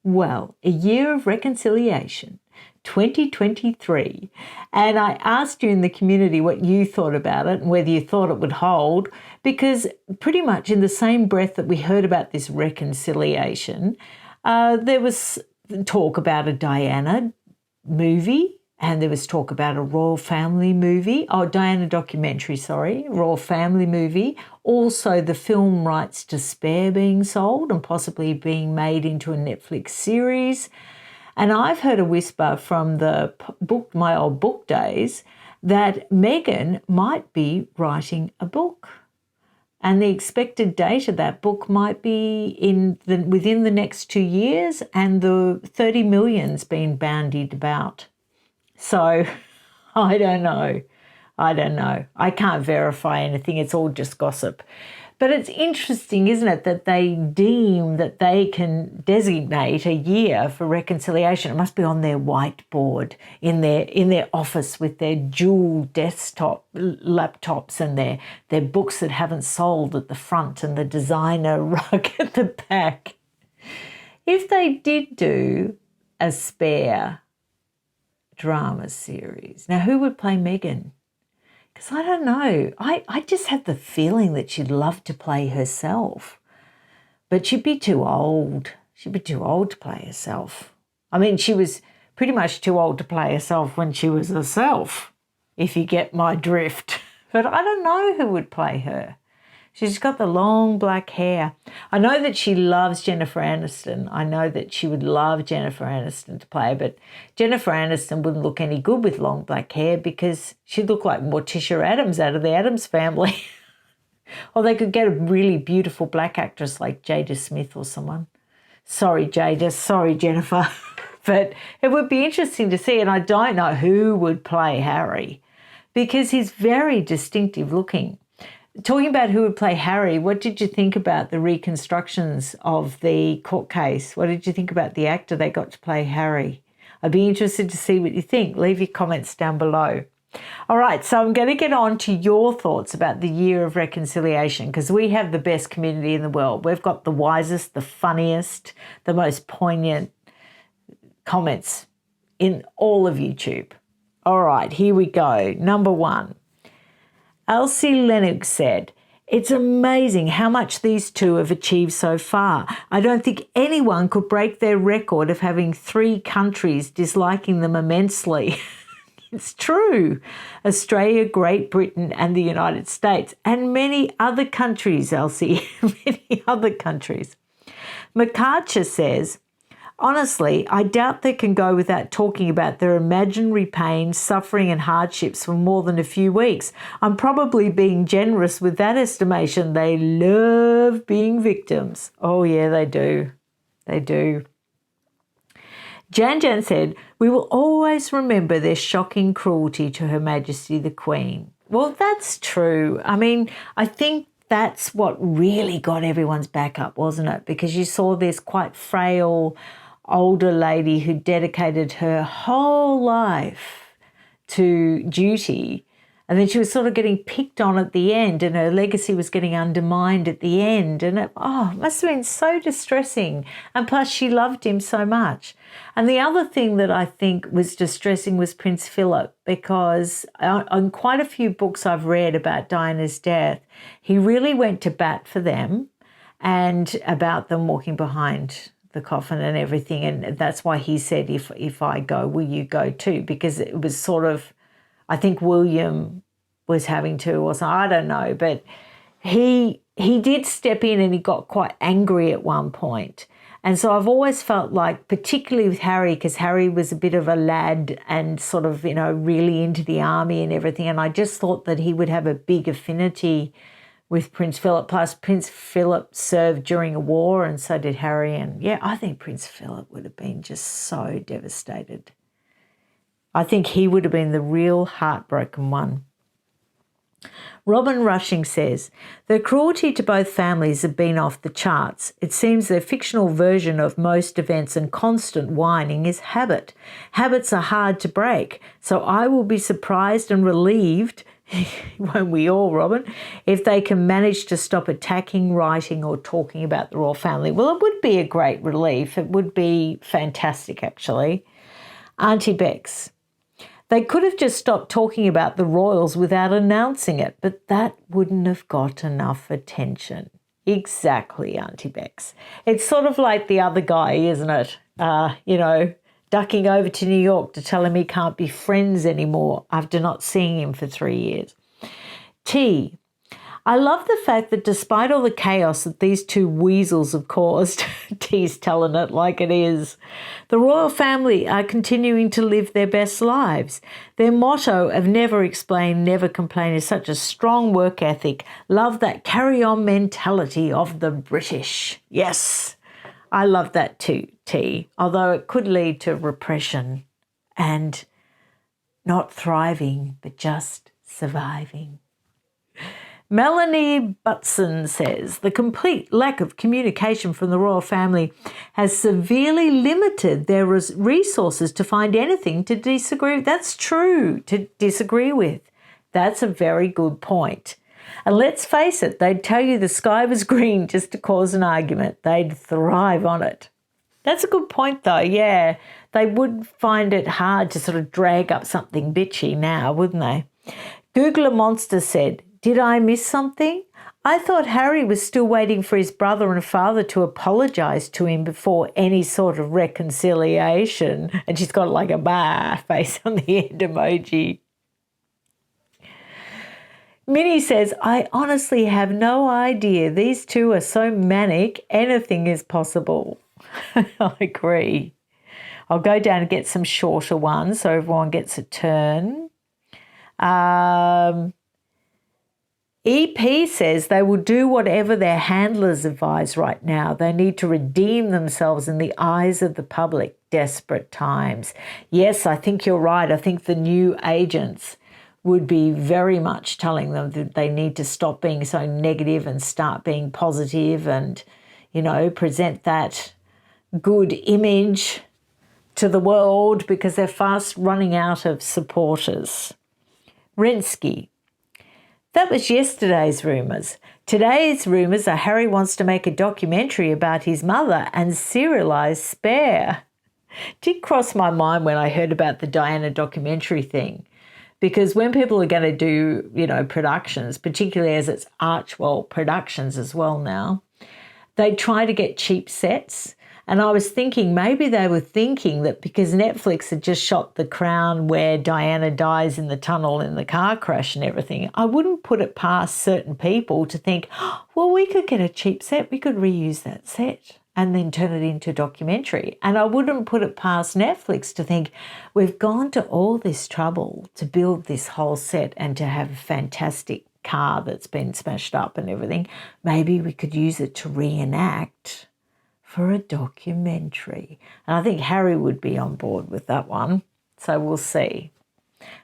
Well, a year of reconciliation, 2023. And I asked you in the community what you thought about it and whether you thought it would hold, because pretty much in the same breath that we heard about this reconciliation, there was talk about a Diana movie. And there was talk about a royal family movie. Oh, Diana documentary, sorry. Royal family movie. Also, the film rights to Spare being sold and possibly being made into a Netflix series. And I've heard a whisper from the book, my old book days, that Meghan might be writing a book. And the expected date of that book might be within the next 2 years, and the 30 million's been bandied about. So I don't know. I can't verify anything. It's all just gossip. But it's interesting, isn't it, that they deem that they can designate a year for reconciliation. It must be on their whiteboard in their office with their dual desktop laptops and their books that haven't sold at the front and the designer rug at the back. If they did do a Spare drama series. Now, who would play Meghan? Because I don't know. I just have the feeling that she'd love to play herself. But she'd be too old. She'd be too old to play herself. I mean, she was pretty much too old to play herself when she was herself, if you get my drift. But I don't know who would play her. She's got the long black hair. I know that she loves Jennifer Aniston. I know that she would love Jennifer Aniston to play, but Jennifer Aniston wouldn't look any good with long black hair because she'd look like Morticia Addams out of the Addams Family. Or they could get a really beautiful black actress like Jada Smith or someone. Sorry, Jada. Sorry, Jennifer. But it would be interesting to see, and I don't know who would play Harry because he's very distinctive looking. Talking about who would play Harry, what did you think about the reconstructions of the court case? What did you think about the actor they got to play Harry? I'd be interested to see what you think. Leave your comments down below. All right, so I'm going to get on to your thoughts about the year of reconciliation because we have the best community in the world. We've got the wisest, the funniest, the most poignant comments in all of YouTube. All right, here we go. Number 1. Elsie Lennox said, "It's amazing how much these two have achieved so far. I don't think anyone could break their record of having 3 countries disliking them immensely." It's true. Australia, Great Britain and the United States and many other countries, Elsie, many other countries. McArcher says, "Honestly, I doubt they can go without talking about their imaginary pain, suffering and hardships for more than a few weeks. I'm probably being generous with that estimation. They love being victims." Oh, yeah, they do. They do. Jan said, "We will always remember their shocking cruelty to Her Majesty the Queen." Well, that's true. I mean, I think that's what really got everyone's back up, wasn't it? Because you saw this quite frail older lady who dedicated her whole life to duty, and then she was sort of getting picked on at the end and her legacy was getting undermined at the end, and it must have been so distressing. And plus she loved him so much. And the other thing that I think was distressing was Prince Philip, because on quite a few books I've read about Diana's death, he really went to bat for them and about them walking behind the coffin and everything, and that's why he said, if I go, will you go too? Because it was sort of, I think William was having to, or something, I don't know, but he did step in and he got quite angry at one point. And so I've always felt like, particularly with Harry, because Harry was a bit of a lad and sort of, really into the army and everything, and I just thought that he would have a big affinity with Prince Philip. Plus Prince Philip served during a war and so did Harry. And yeah, I think Prince Philip would have been just so devastated. I think he would have been the real heartbroken one. Robin Rushing says, "The cruelty to both families have been off the charts. It seems their fictional version of most events and constant whining is habit. Habits are hard to break, so I will be surprised and relieved Won't we all, Robin? If they can manage to stop attacking, writing or talking about the royal family. Well, it would be a great relief. It would be fantastic, actually. Auntie Bex. They could have just stopped talking about the royals without announcing it, but that wouldn't have got enough attention. Exactly, Auntie Bex. It's sort of like the other guy, isn't it? Ducking over to New York to tell him he can't be friends anymore after not seeing him for 3 years. T. I love the fact that despite all the chaos that these two weasels have caused, T's telling it like it is, the royal family are continuing to live their best lives. Their motto of never explain, never complain is such a strong work ethic. Love that carry-on mentality of the British. Yes, I love that too, T, although it could lead to repression and not thriving, but just surviving. Melanie Butson says, the complete lack of communication from the royal family has severely limited their resources to find anything to disagree with. That's true, to disagree with. That's a very good point. And let's face it, they'd tell you the sky was green just to cause an argument. They'd thrive on it. That's a good point, though, yeah. They would find it hard to sort of drag up something bitchy now, wouldn't they? Googler Monster said, did I miss something? I thought Harry was still waiting for his brother and father to apologise to him before any sort of reconciliation. And she's got like a bar face on the end emoji. Minnie says, I honestly have no idea. These two are so manic, anything is possible. I agree. I'll go down and get some shorter ones so everyone gets a turn. EP says they will do whatever their handlers advise right now. They need to redeem themselves in the eyes of the public. Desperate times. Yes, I think you're right. I think the new agents would be very much telling them that they need to stop being so negative and start being positive and, present that good image to the world because they're fast running out of supporters. Rinsky. That was yesterday's rumours. Today's rumours are Harry wants to make a documentary about his mother and serialised Spare. Did cross my mind when I heard about the Diana documentary thing, because when people are going to do, productions, particularly as it's Archwell Productions as well now, they try to get cheap sets. And I was thinking maybe they were thinking that because Netflix had just shot The Crown where Diana dies in the tunnel in the car crash and everything, I wouldn't put it past certain people to think, well, we could get a cheap set, we could reuse that set and then turn it into a documentary. And I wouldn't put it past Netflix to think, we've gone to all this trouble to build this whole set and to have a fantastic car that's been smashed up and everything. Maybe we could use it to reenact for a documentary. And I think Harry would be on board with that one. So we'll see.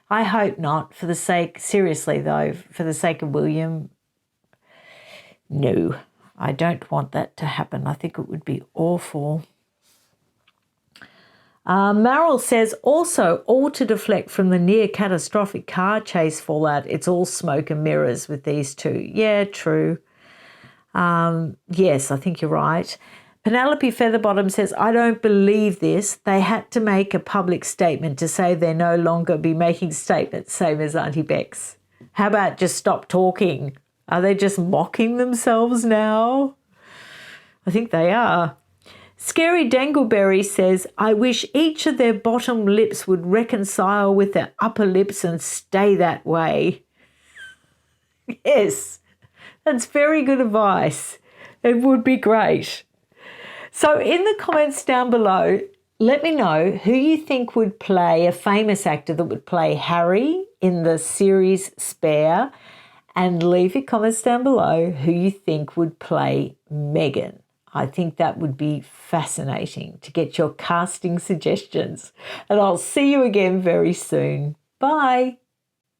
I hope not, for the sake, seriously though, for the sake of William, no, I don't want that to happen. I think it would be awful. Meryl says, also, all to deflect from the near catastrophic car chase fallout, it's all smoke and mirrors with these two. Yeah, true. Yes, I think you're right. Penelope Featherbottom says, I don't believe this. They had to make a public statement to say they're no longer be making statements, same as Auntie Bex. How about just stop talking? Are they just mocking themselves now? I think they are. Scary Dangleberry says, I wish each of their bottom lips would reconcile with their upper lips and stay that way. Yes, that's very good advice. It would be great. So in the comments down below, let me know who you think would play a famous actor that would play Harry in the series Spare, and leave your comments down below who you think would play Meghan. I think that would be fascinating to get your casting suggestions. And I'll see you again very soon. Bye.